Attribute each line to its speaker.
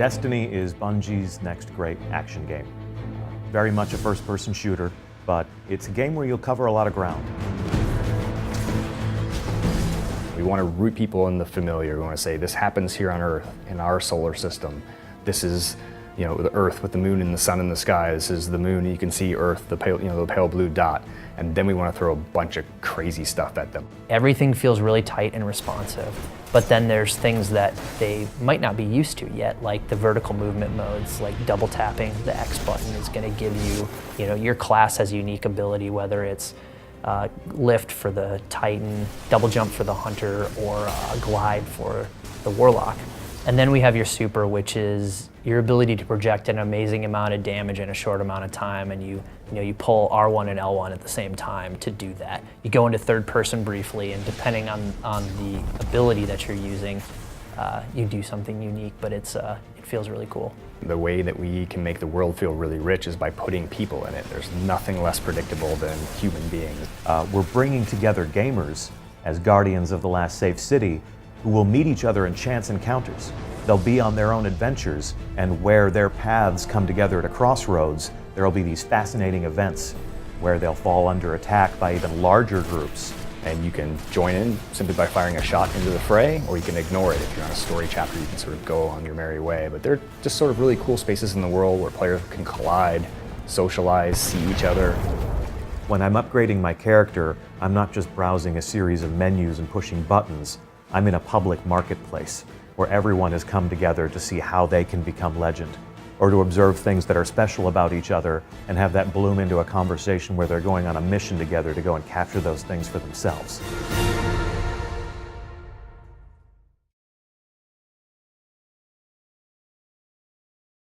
Speaker 1: Destiny is Bungie's next great action game. Very much a first-person shooter, but it's a game where you'll cover a lot of ground.
Speaker 2: We want to root people in the familiar. We want to say, this happens here on Earth, in our solar system. This is, you know, the Earth with the moon and the sun in the sky. This is the moon, you can see Earth, the pale, the pale blue dot. And then we want to throw a bunch of crazy stuff at them.
Speaker 3: Everything feels really tight and responsive, but then there's things that they might not be used to yet, like the vertical movement modes, like double tapping the X button is going to give you, your class has a unique ability, whether it's lift for the Titan, double jump for the Hunter, or glide for the Warlock. And then we have your super, which is your ability to project an amazing amount of damage in a short amount of time, and you pull R1 and L1 at the same time to do that. You go into third person briefly, and depending on the ability that you're using, you do something unique, but it feels really cool.
Speaker 2: The way that we can make the world feel really rich is by putting people in it. There's nothing less predictable than human beings.
Speaker 1: We're bringing together gamers as guardians of the last safe city who will meet each other in chance encounters. They'll be on their own adventures, and where their paths come together at a crossroads, there will be these fascinating events where they'll fall under attack by even larger groups.
Speaker 2: And you can join in simply by firing a shot into the fray, or you can ignore it. If you're on a story chapter, you can sort of go on your merry way. But they're just sort of really cool spaces in the world where players can collide, socialize, see each other.
Speaker 1: When I'm upgrading my character, I'm not just browsing a series of menus and pushing buttons. I'm in a public marketplace where everyone has come together to see how they can become legend, or to observe things that are special about each other and have that bloom into a conversation where they're going on a mission together to go and capture those things for themselves.